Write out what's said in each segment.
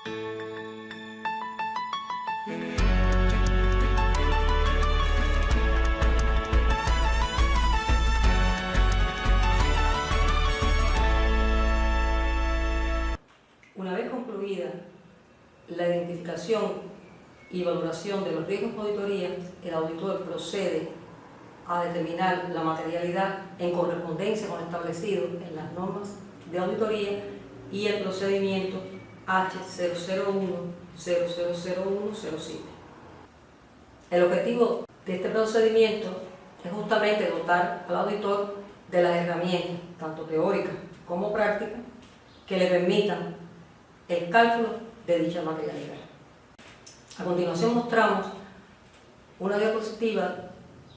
Una vez concluida la identificación y valoración de los riesgos de auditoría, el auditor procede a determinar la materialidad en correspondencia con lo establecido en las normas de auditoría y el procedimiento H001-000107. El objetivo de este procedimiento es justamente dotar al auditor de las herramientas, tanto teóricas como prácticas, que le permitan el cálculo de dicha materialidad. A continuación mostramos una diapositiva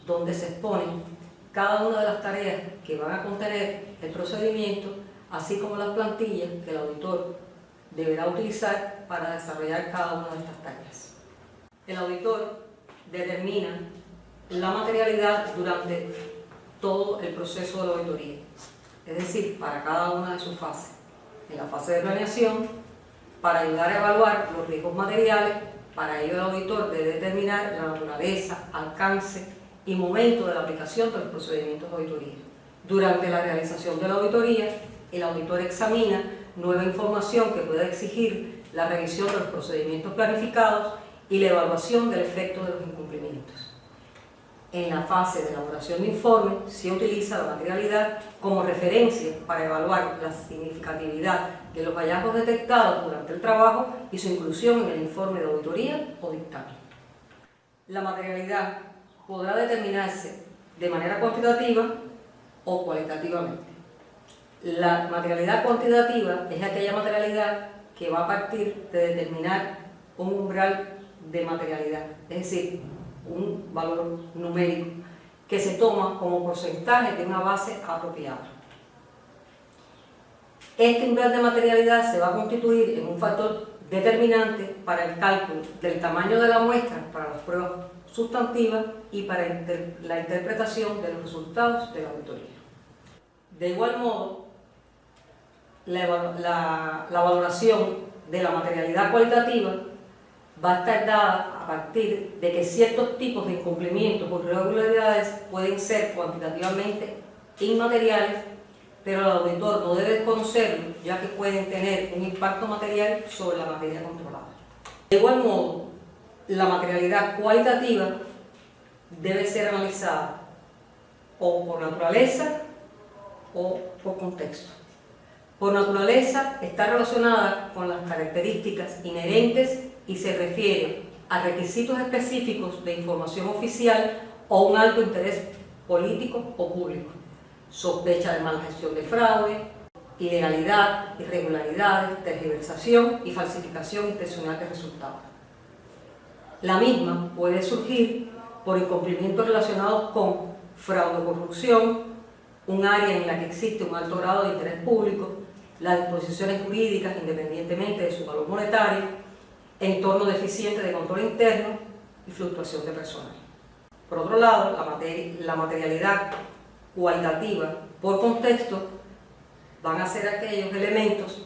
donde se exponen cada una de las tareas que van a contener el procedimiento, así como las plantillas que el auditor deberá utilizar para desarrollar cada una de estas tareas. El auditor determina la materialidad durante todo el proceso de la auditoría, es decir, para cada una de sus fases. En la fase de planeación, para ayudar a evaluar los riesgos materiales, para ello el auditor debe determinar la naturaleza, alcance y momento de la aplicación de los procedimientos de auditoría. Durante la realización de la auditoría, el auditor examina nueva información que pueda exigir la revisión de los procedimientos planificados y la evaluación del efecto de los incumplimientos. En la fase de elaboración de informe, se utiliza la materialidad como referencia para evaluar la significatividad de los hallazgos detectados durante el trabajo y su inclusión en el informe de auditoría o dictamen. La materialidad podrá determinarse de manera cuantitativa o cualitativamente. La materialidad cuantitativa es aquella materialidad que va a partir de determinar un umbral de materialidad, es decir, un valor numérico que se toma como porcentaje de una base apropiada. Este umbral de materialidad se va a constituir en un factor determinante para el cálculo del tamaño de la muestra para las pruebas sustantivas y para la interpretación de los resultados de la auditoría. De igual modo, la valoración de la materialidad cualitativa va a estar dada a partir de que ciertos tipos de incumplimientos o irregularidades pueden ser cuantitativamente inmateriales, pero el auditor no debe desconocerlo, ya que pueden tener un impacto material sobre la materia controlada. De igual modo, la materialidad cualitativa debe ser analizada o por naturaleza o por contexto. Por naturaleza está relacionada con las características inherentes y se refiere a requisitos específicos de información oficial o un alto interés político o público, sospecha de mala gestión de fraude, ilegalidad, irregularidades, tergiversación y falsificación intencional de resultados. La misma puede surgir por incumplimientos relacionados con fraude o corrupción, un área en la que existe un alto grado de interés público, las disposiciones jurídicas independientemente de su valor monetario, entorno deficiente de control interno y fluctuación de personal. Por otro lado, la materialidad cualitativa por contexto van a ser aquellos elementos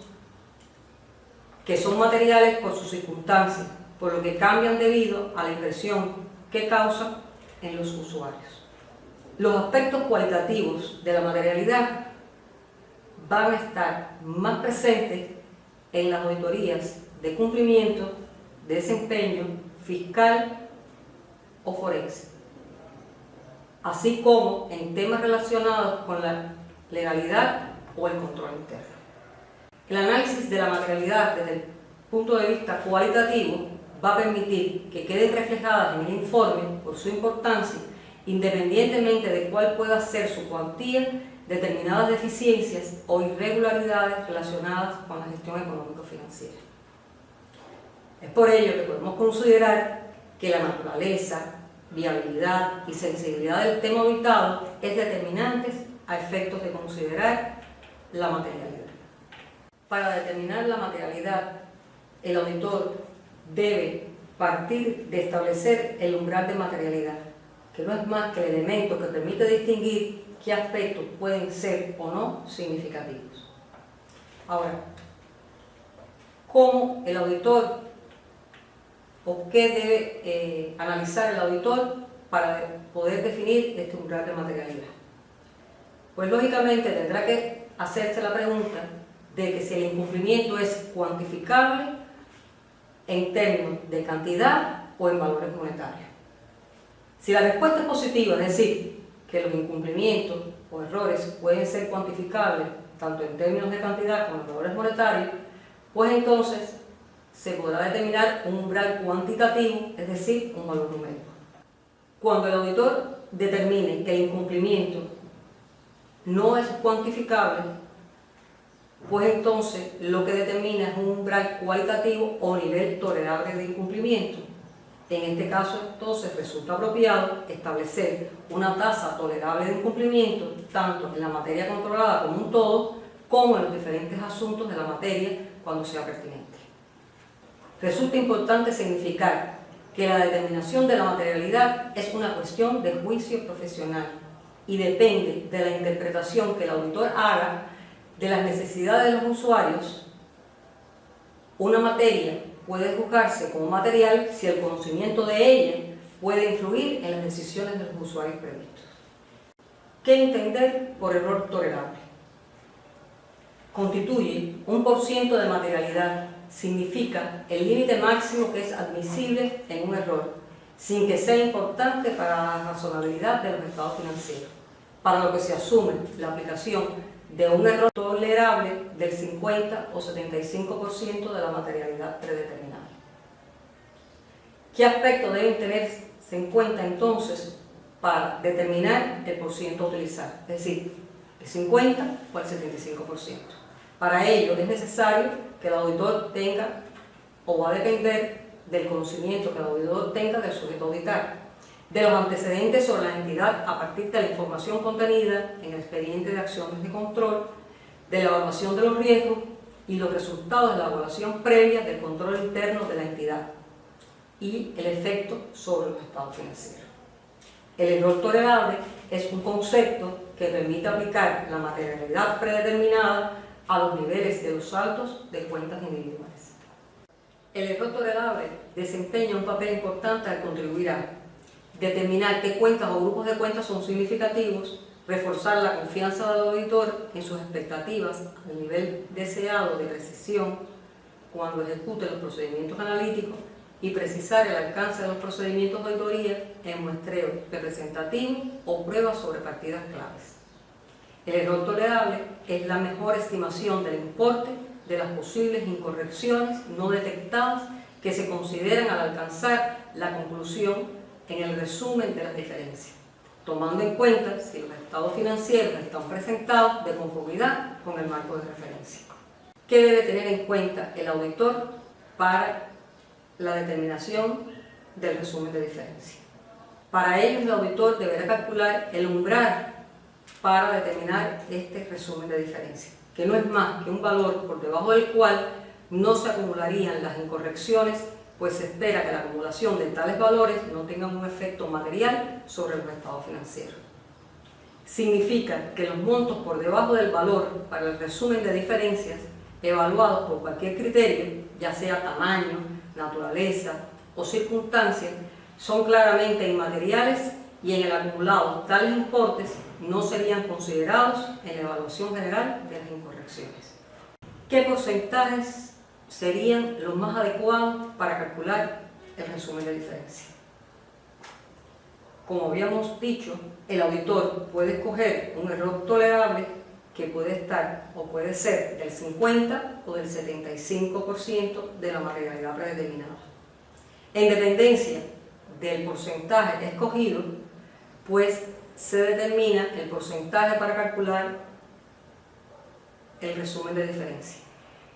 que son materiales por sus circunstancias, por lo que cambian debido a la impresión que causan en los usuarios. Los aspectos cualitativos de la materialidad van a estar más presentes en las auditorías de cumplimiento, de desempeño, fiscal o forense, así como en temas relacionados con la legalidad o el control interno. El análisis de la materialidad desde el punto de vista cualitativo va a permitir que queden reflejadas en el informe, por su importancia, independientemente de cuál pueda ser su cuantía, determinadas deficiencias o irregularidades relacionadas con la gestión económico-financiera. Es por ello que podemos considerar que la naturaleza, viabilidad y sensibilidad del tema auditado es determinante a efectos de considerar la materialidad. Para determinar la materialidad, el auditor debe partir de establecer el umbral de materialidad, que no es más que el elemento que permite distinguir qué aspectos pueden ser o no significativos. Ahora, cómo el auditor o qué debe analizar el auditor para poder definir este umbral de materialidad. Pues lógicamente tendrá que hacerse la pregunta de que si el incumplimiento es cuantificable en términos de cantidad o en valores monetarios. Si la respuesta es positiva, es decir, que los incumplimientos o errores pueden ser cuantificables tanto en términos de cantidad como en valores monetarios, pues entonces se podrá determinar un umbral cuantitativo, es decir, un valor numérico. Cuando el auditor determine que el incumplimiento no es cuantificable, pues entonces lo que determina es un umbral cualitativo o nivel tolerable de incumplimiento. En este caso, entonces, resulta apropiado establecer una tasa tolerable de incumplimiento tanto en la materia controlada como un todo, como en los diferentes asuntos de la materia cuando sea pertinente. Resulta importante significar que la determinación de la materialidad es una cuestión de juicio profesional y depende de la interpretación que el auditor haga de las necesidades de los usuarios. Una materia puede juzgarse como material si el conocimiento de ella puede influir en las decisiones de los usuarios previstos. ¿Qué entender por error tolerable? Constituye un % de materialidad, significa el límite máximo que es admisible en un error, sin que sea importante para la razonabilidad de los estados financieros, para lo que se asume la aplicación de un error tolerable del 50 o 75% de la materialidad predeterminada. ¿Qué aspectos deben tenerse en cuenta entonces para determinar el % a utilizar? Es decir, el 50 o el 75%. Para ello es necesario que el auditor tenga, o va a depender del conocimiento que el auditor tenga del sujeto a auditar, de los antecedentes sobre la entidad a partir de la información contenida en el expediente de acciones de control, de la evaluación de los riesgos y los resultados de la evaluación previa del control interno de la entidad y el efecto sobre los estados financieros. El error tolerable es un concepto que permite aplicar la materialidad predeterminada a los niveles de los saldos de cuentas individuales. El error tolerable desempeña un papel importante al contribuir a determinar qué cuentas o grupos de cuentas son significativos, reforzar la confianza del auditor en sus expectativas al nivel deseado de precisión cuando ejecute los procedimientos analíticos y precisar el alcance de los procedimientos de auditoría en muestreo representativo o pruebas sobre partidas claves. El error tolerable es la mejor estimación del importe de las posibles incorrecciones no detectadas que se consideran al alcanzar la conclusión en el resumen de las diferencias, tomando en cuenta si los estados financieros están presentados de conformidad con el marco de referencia. ¿Qué debe tener en cuenta el auditor para la determinación del resumen de diferencia? Para ello, el auditor deberá calcular el umbral para determinar este resumen de diferencia, que no es más que un valor por debajo del cual no se acumularían las incorrecciones, pues se espera que la acumulación de tales valores no tenga un efecto material sobre los estados financieros. Significa que los montos por debajo del valor para el resumen de diferencias, evaluados por cualquier criterio, ya sea tamaño, naturaleza o circunstancias, son claramente inmateriales y en el acumulado tales importes no serían considerados en la evaluación general de las incorrecciones. ¿Qué porcentajes serían los más adecuados para calcular el resumen de diferencia? Como habíamos dicho, el auditor puede escoger un error tolerable que puede estar o puede ser del 50 o del 75% de la materialidad predeterminada. En dependencia del porcentaje escogido, pues se determina el porcentaje para calcular el resumen de diferencia.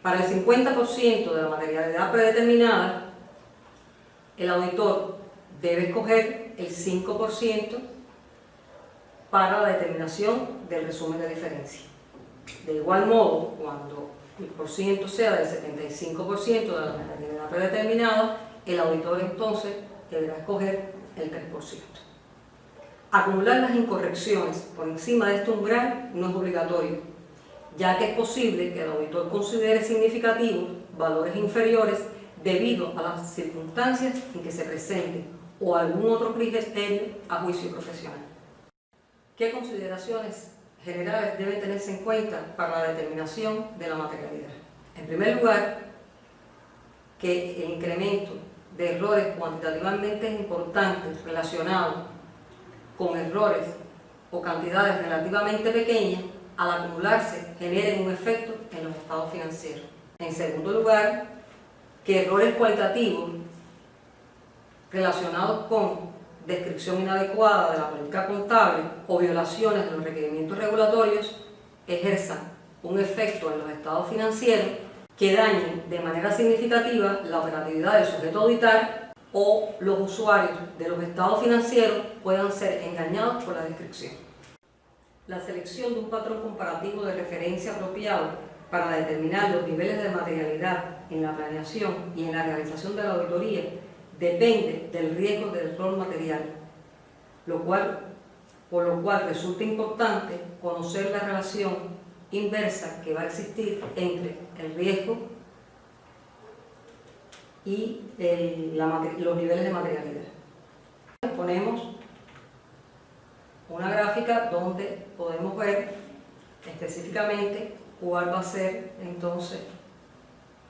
Para el 50% de la materialidad predeterminada, el auditor debe escoger el 5% para la determinación del resumen de diferencia. De igual modo, cuando el porciento sea del 75% de la materialidad predeterminada, el auditor entonces deberá escoger el 3%. Acumular las incorrecciones por encima de este umbral no es obligatorio, ya que es posible que el auditor considere significativo valores inferiores debido a las circunstancias en que se presente o algún otro criterio a juicio profesional. ¿Qué consideraciones generales deben tenerse en cuenta para la determinación de la materialidad? En primer lugar, que el incremento de errores cuantitativamente importantes relacionados con errores o cantidades relativamente pequeñas, al acumularse, generen un efecto en los estados financieros. En segundo lugar, que errores cualitativos relacionados con descripción inadecuada de la política contable o violaciones de los requerimientos regulatorios ejerzan un efecto en los estados financieros que dañen de manera significativa la operatividad del sujeto a auditar, o los usuarios de los estados financieros puedan ser engañados por la descripción. La selección de un patrón comparativo de referencia apropiado para determinar los niveles de materialidad en la planeación y en la realización de la auditoría depende del riesgo del error material, por lo cual resulta importante conocer la relación inversa que va a existir entre el riesgo y los niveles de materialidad. Ponemos una gráfica donde podemos ver específicamente cuál va a ser entonces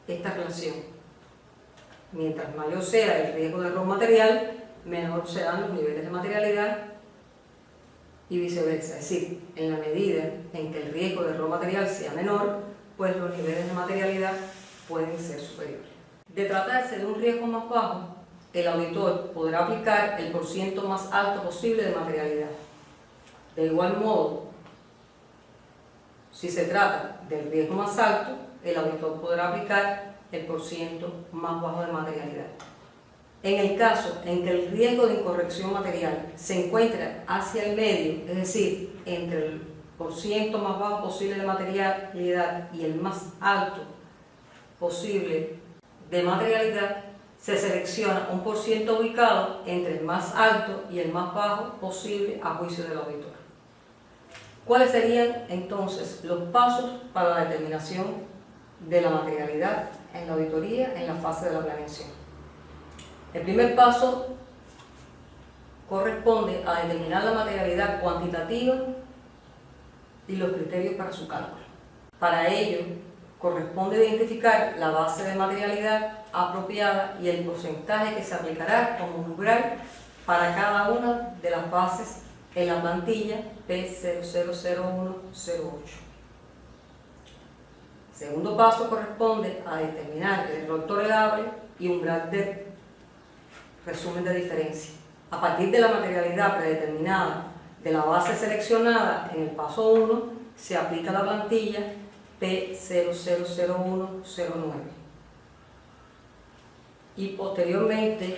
esta relación. Mientras mayor sea el riesgo de error material, menor serán los niveles de materialidad y viceversa. Es decir, en la medida en que el riesgo de error material sea menor, pues los niveles de materialidad pueden ser superiores. De tratarse de un riesgo más bajo, el auditor podrá aplicar el porciento más alto posible de materialidad. De igual modo, si se trata del riesgo más alto, el auditor podrá aplicar el porciento más bajo de materialidad. En el caso en que el riesgo de incorrección material se encuentra hacia el medio, es decir, entre el porciento más bajo posible de materialidad y el más alto posible de materialidad, se selecciona un porciento ubicado entre el más alto y el más bajo posible a juicio del auditor. ¿Cuáles serían entonces los pasos para la determinación de la materialidad en la auditoría en la fase de la planeación? El primer paso corresponde a determinar la materialidad cuantitativa y los criterios para su cálculo. Para ello, corresponde identificar la base de materialidad apropiada y el porcentaje que se aplicará como umbral para cada una de las bases en la plantilla P000108. Segundo paso corresponde a determinar el error tolerable y umbral de resumen de diferencia. A partir de la materialidad predeterminada de la base seleccionada en el paso 1, se aplica la plantilla P000109. Y posteriormente,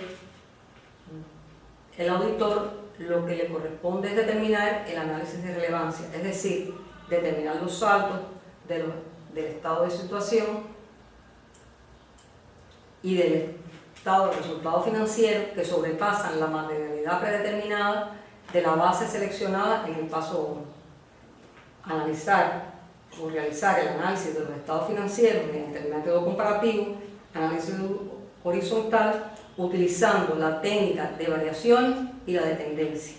el auditor lo que le corresponde es determinar el análisis de relevancia, es decir, determinar los saldos del estado de situación y del estado de resultado financiero que sobrepasan la materialidad predeterminada de la base seleccionada en el paso 1. Analizar o realizar el análisis de los estados financieros mediante el método comparativo, análisis horizontal, utilizando la técnica de variaciones y la de tendencia.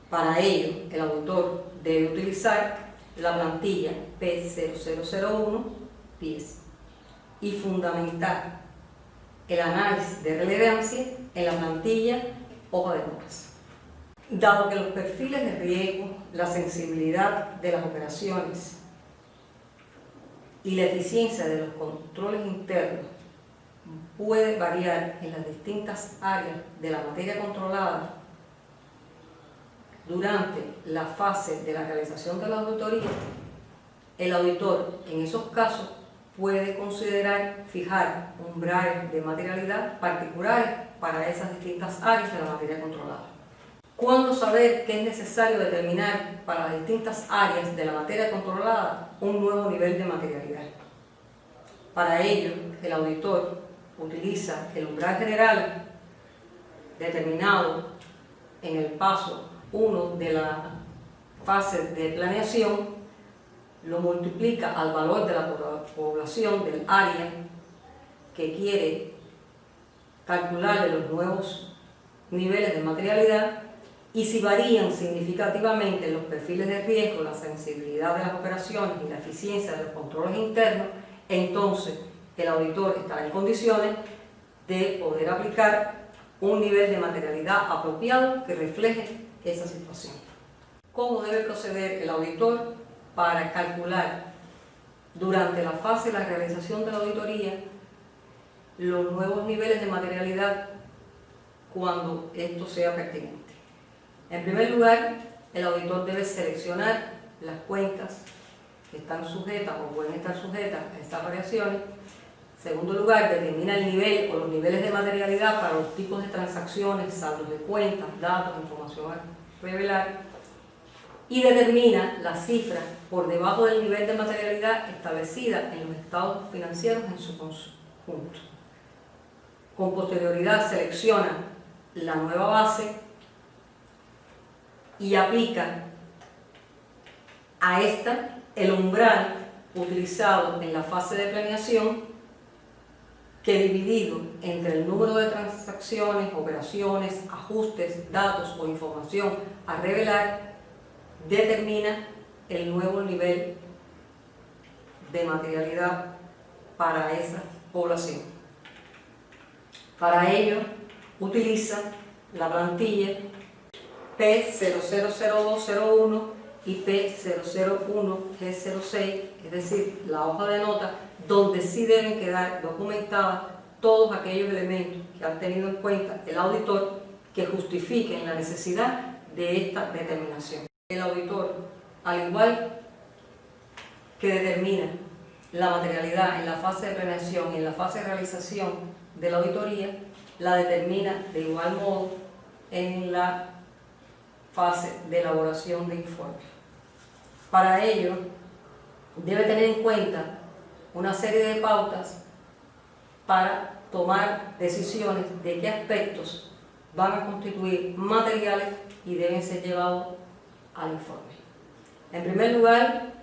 Para ello, el auditor debe utilizar la plantilla P000110 y fundamentar el análisis de relevancia en la plantilla hoja de notas. Dado que los perfiles de riesgo, la sensibilidad de las operaciones y la eficiencia de los controles internos puede variar en las distintas áreas de la materia controlada durante la fase de la realización de la auditoría, el auditor en esos casos puede considerar fijar umbrales de materialidad particulares para esas distintas áreas de la materia controlada. ¿Cuándo saber que es necesario determinar para las distintas áreas de la materia controlada un nuevo nivel de materialidad? Para ello, el auditor utiliza el umbral general determinado en el paso 1 de la fase de planeación, lo multiplica al valor de la población del área que quiere calcularle los nuevos niveles de materialidad y si varían significativamente los perfiles de riesgo, la sensibilidad de las operaciones y la eficiencia de los controles internos, entonces el auditor estará en condiciones de poder aplicar un nivel de materialidad apropiado que refleje esa situación. ¿Cómo debe proceder el auditor para calcular durante la fase de la realización de la auditoría los nuevos niveles de materialidad cuando esto sea pertinente? En primer lugar, el auditor debe seleccionar las cuentas que están sujetas o pueden estar sujetas a estas variaciones. En segundo lugar, determina el nivel o los niveles de materialidad para los tipos de transacciones, saldos de cuentas, datos, información a revelar, y determina las cifras por debajo del nivel de materialidad establecida en los estados financieros en su conjunto. Con posterioridad selecciona la nueva base y aplica a esta el umbral utilizado en la fase de planeación, que dividido entre el número de transacciones, operaciones, ajustes, datos o información a revelar, determina el nuevo nivel de materialidad para esa población. Para ello, utiliza la plantilla P000201 y P001G06, es decir, la hoja de notas donde sí deben quedar documentadas todos aquellos elementos que han tenido en cuenta el auditor que justifiquen la necesidad de esta determinación. El auditor, al igual que determina la materialidad en la fase de planeación y en la fase de realización de la auditoría, la determina de igual modo en la fase de elaboración de informes. Para ello, debe tener en cuenta una serie de pautas para tomar decisiones de qué aspectos van a constituir materiales y deben ser llevados al informe. En primer lugar,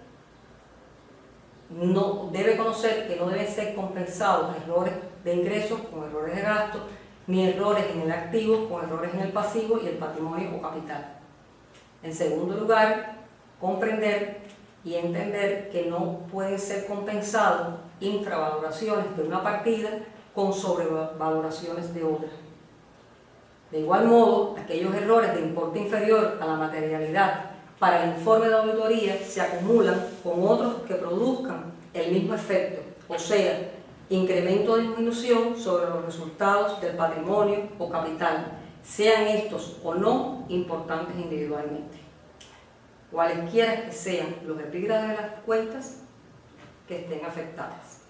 debe conocer que no deben ser compensados errores de ingresos con errores de gasto, ni errores en el activo con errores en el pasivo y el patrimonio o capital. En segundo lugar, comprender y entender que no pueden ser compensados infravaloraciones de una partida con sobrevaloraciones de otra. De igual modo, aquellos errores de importe inferior a la materialidad para el informe de auditoría se acumulan con otros que produzcan el mismo efecto, o sea, incremento o disminución sobre los resultados del patrimonio o capital, sean estos o no importantes individualmente, cualesquiera que sean los epígrafes de las cuentas que estén afectadas.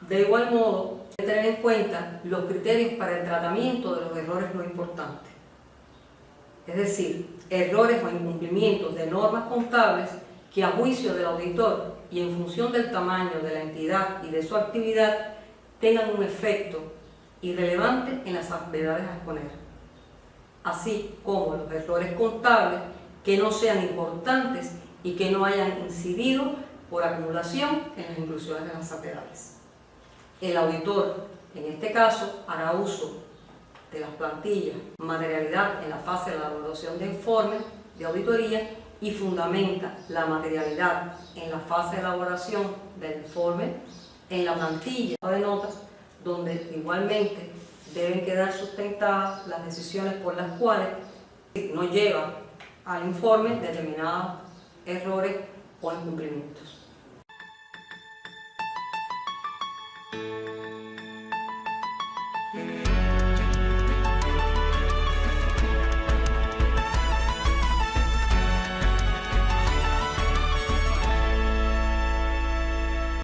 De igual modo, hay que tener en cuenta los criterios para el tratamiento de los errores no importantes, es decir, errores o incumplimientos de normas contables que a juicio del auditor y en función del tamaño de la entidad y de su actividad tengan un efecto irrelevante en las salvedades a exponer, así como los errores contables que no sean importantes y que no hayan incidido por acumulación en las inclusiones de las salvedades. El auditor, en este caso, hará uso de las plantillas materialidad en la fase de la elaboración de informes de auditoría y fundamenta la materialidad en la fase de elaboración del informe en la plantilla de notas, donde igualmente deben quedar sustentadas las decisiones por las cuales no lleva al informe determinados errores o incumplimientos.